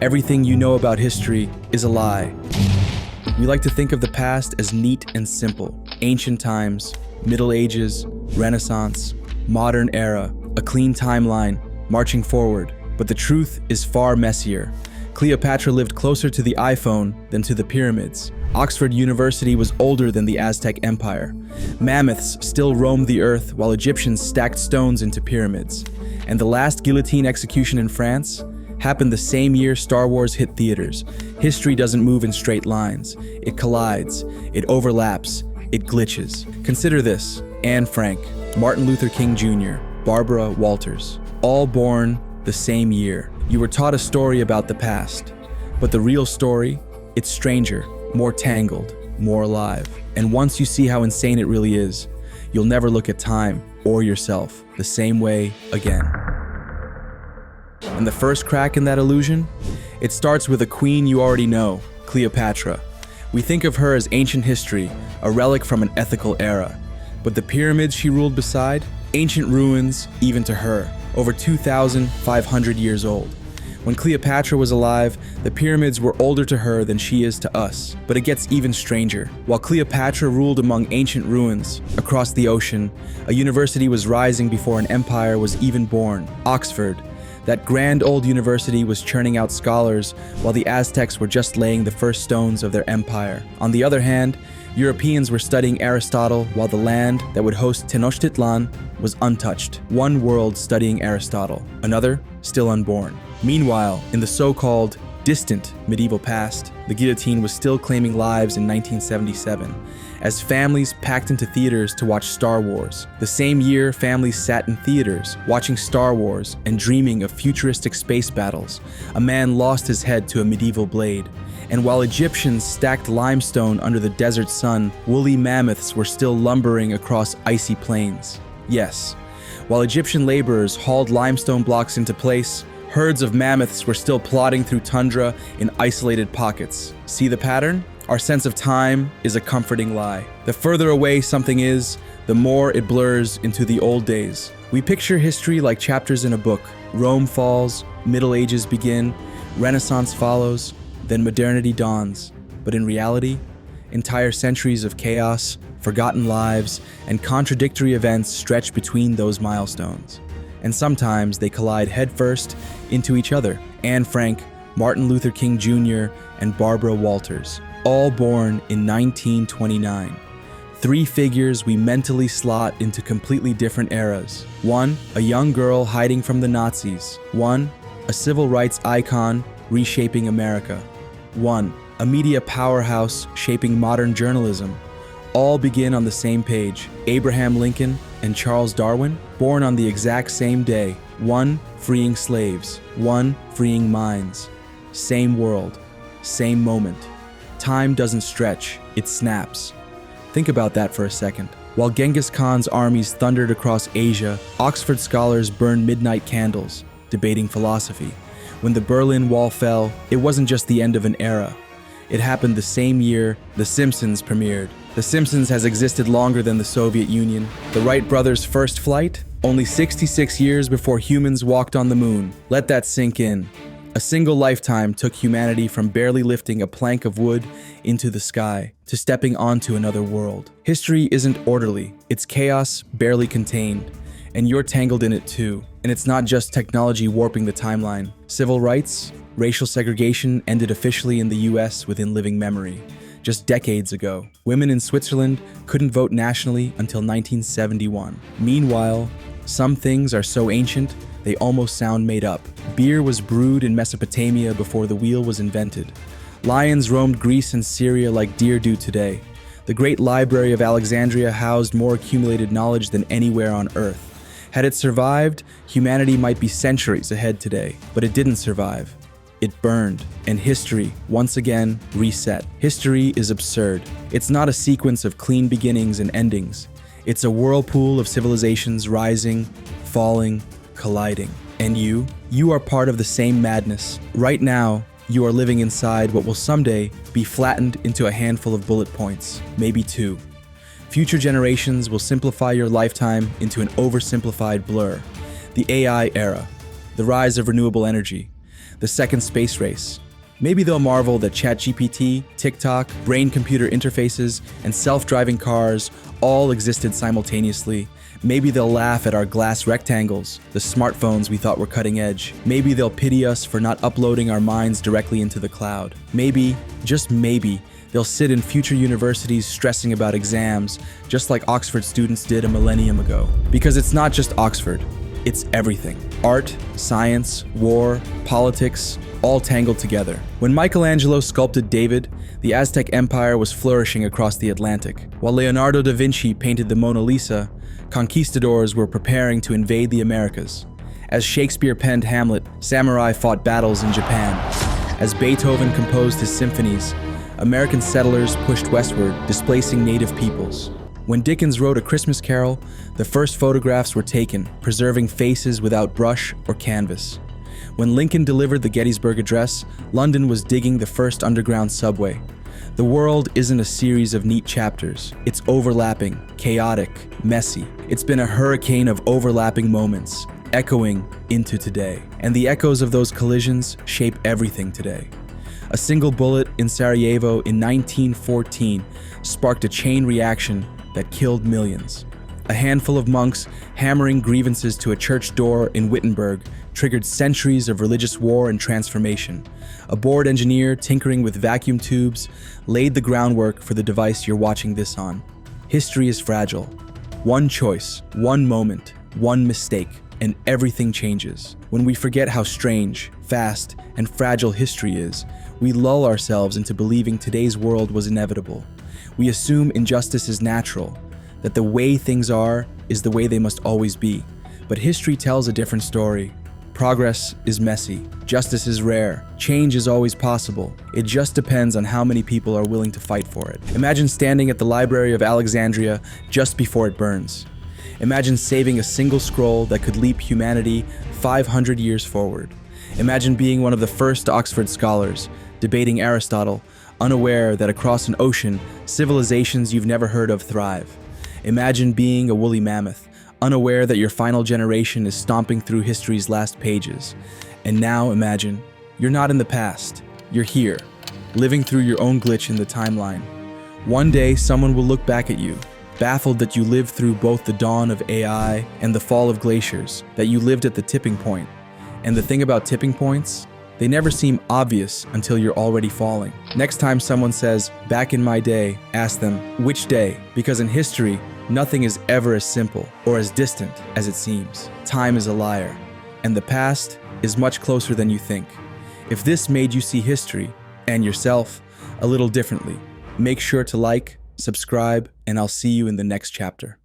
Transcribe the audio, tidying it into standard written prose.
Everything you know about history is a lie. We like to think of the past as neat and simple. Ancient times, Middle Ages, Renaissance, modern era, a clean timeline, marching forward. But the truth is far messier. Cleopatra lived closer to the iPhone than to the pyramids. Oxford University was older than the Aztec Empire. Mammoths still roamed the earth while Egyptians stacked stones into pyramids. And the last guillotine execution in France happened the same year Star Wars hit theaters. History doesn't move in straight lines. It collides, it overlaps, it glitches. Consider this: Anne Frank, Martin Luther King Jr., Barbara Walters, all born the same year. You were taught a story about the past, but the real story, it's stranger, more tangled, more alive. And once you see how insane it really is, you'll never look at time or yourself the same way again. And the first crack in that illusion? It starts with a queen you already know, Cleopatra. We think of her as ancient history, a relic from an ethical era. But the pyramids she ruled beside? Ancient ruins, even to her, over 2,500 years old. When Cleopatra was alive, the pyramids were older to her than she is to us. But it gets even stranger. While Cleopatra ruled among ancient ruins, across the ocean, a university was rising before an empire was even born, Oxford. That grand old university was churning out scholars while the Aztecs were just laying the first stones of their empire. On the other hand, Europeans were studying Aristotle while the land that would host Tenochtitlan was untouched. One world studying Aristotle, another still unborn. Meanwhile, in the so-called distant medieval past, the guillotine was still claiming lives in 1977, as families packed into theaters to watch Star Wars. The same year, families sat in theaters, watching Star Wars and dreaming of futuristic space battles, a man lost his head to a medieval blade. And while Egyptians stacked limestone under the desert sun, woolly mammoths were still lumbering across icy plains. Yes, while Egyptian laborers hauled limestone blocks into place, herds of mammoths were still plodding through tundra in isolated pockets. See the pattern? Our sense of time is a comforting lie. The further away something is, the more it blurs into the old days. We picture history like chapters in a book. Rome falls, Middle Ages begin, Renaissance follows, then modernity dawns. But in reality, entire centuries of chaos, forgotten lives, and contradictory events stretch between those milestones. And sometimes they collide headfirst into each other. Anne Frank, Martin Luther King Jr., and Barbara Walters, all born in 1929. Three figures we mentally slot into completely different eras. One, a young girl hiding from the Nazis. One, a civil rights icon reshaping America. One, a media powerhouse shaping modern journalism. All begin on the same page. Abraham Lincoln and Charles Darwin, born on the exact same day. One freeing slaves, one freeing minds. Same world, same moment. Time doesn't stretch, it snaps. Think about that for a second. While Genghis Khan's armies thundered across Asia, Oxford scholars burned midnight candles, debating philosophy. When the Berlin Wall fell, it wasn't just the end of an era. It happened the same year The Simpsons premiered. The Simpsons has existed longer than the Soviet Union. The Wright brothers' first flight? Only 66 years before humans walked on the moon. Let that sink in. A single lifetime took humanity from barely lifting a plank of wood into the sky to stepping onto another world. History isn't orderly. It's chaos barely contained. And you're tangled in it too. And it's not just technology warping the timeline. Civil rights, racial segregation ended officially in the US within living memory. Just decades ago, women in Switzerland couldn't vote nationally until 1971. Meanwhile, some things are so ancient, they almost sound made up. Beer was brewed in Mesopotamia before the wheel was invented. Lions roamed Greece and Syria like deer do today. The Great Library of Alexandria housed more accumulated knowledge than anywhere on Earth. Had it survived, humanity might be centuries ahead today. But it didn't survive. It burned, and history, once again, reset. History is absurd. It's not a sequence of clean beginnings and endings. It's a whirlpool of civilizations rising, falling, colliding. And you are part of the same madness. Right now, you are living inside what will someday be flattened into a handful of bullet points, maybe two. Future generations will simplify your lifetime into an oversimplified blur. The AI era, the rise of renewable energy, the second space race. Maybe they'll marvel that ChatGPT, TikTok, brain-computer interfaces, and self-driving cars all existed simultaneously. Maybe they'll laugh at our glass rectangles, the smartphones we thought were cutting edge. Maybe they'll pity us for not uploading our minds directly into the cloud. Maybe, just maybe, they'll sit in future universities stressing about exams, just like Oxford students did a millennium ago. Because it's not just Oxford, it's everything. Art, science, war, politics, all tangled together. When Michelangelo sculpted David, the Aztec Empire was flourishing across the Atlantic. While Leonardo da Vinci painted the Mona Lisa, conquistadors were preparing to invade the Americas. As Shakespeare penned Hamlet, samurai fought battles in Japan. As Beethoven composed his symphonies, American settlers pushed westward, displacing native peoples. When Dickens wrote A Christmas Carol, the first photographs were taken, preserving faces without brush or canvas. When Lincoln delivered the Gettysburg Address, London was digging the first underground subway. The world isn't a series of neat chapters. It's overlapping, chaotic, messy. It's been a hurricane of overlapping moments, echoing into today. And the echoes of those collisions shape everything today. A single bullet in Sarajevo in 1914 sparked a chain reaction that killed millions. A handful of monks hammering grievances to a church door in Wittenberg triggered centuries of religious war and transformation. A bored engineer tinkering with vacuum tubes laid the groundwork for the device you're watching this on. History is fragile. One choice, one moment, one mistake, and everything changes. When we forget how strange, fast, and fragile history is, we lull ourselves into believing today's world was inevitable. We assume injustice is natural, that the way things are is the way they must always be. But history tells a different story. Progress is messy. Justice is rare. Change is always possible. It just depends on how many people are willing to fight for it. Imagine standing at the Library of Alexandria just before it burns. Imagine saving a single scroll that could leap humanity 500 years forward. Imagine being one of the first Oxford scholars, debating Aristotle, unaware that across an ocean, civilizations you've never heard of thrive. Imagine being a woolly mammoth, unaware that your final generation is stomping through history's last pages. And now imagine, you're not in the past, you're here, living through your own glitch in the timeline. One day, someone will look back at you, baffled that you lived through both the dawn of AI and the fall of glaciers, that you lived at the tipping point. And the thing about tipping points, they never seem obvious until you're already falling. Next time someone says, "back in my day," ask them, which day? Because in history, nothing is ever as simple or as distant as it seems. Time is a liar, and the past is much closer than you think. If this made you see history, and yourself, a little differently, make sure to like, subscribe, and I'll see you in the next chapter.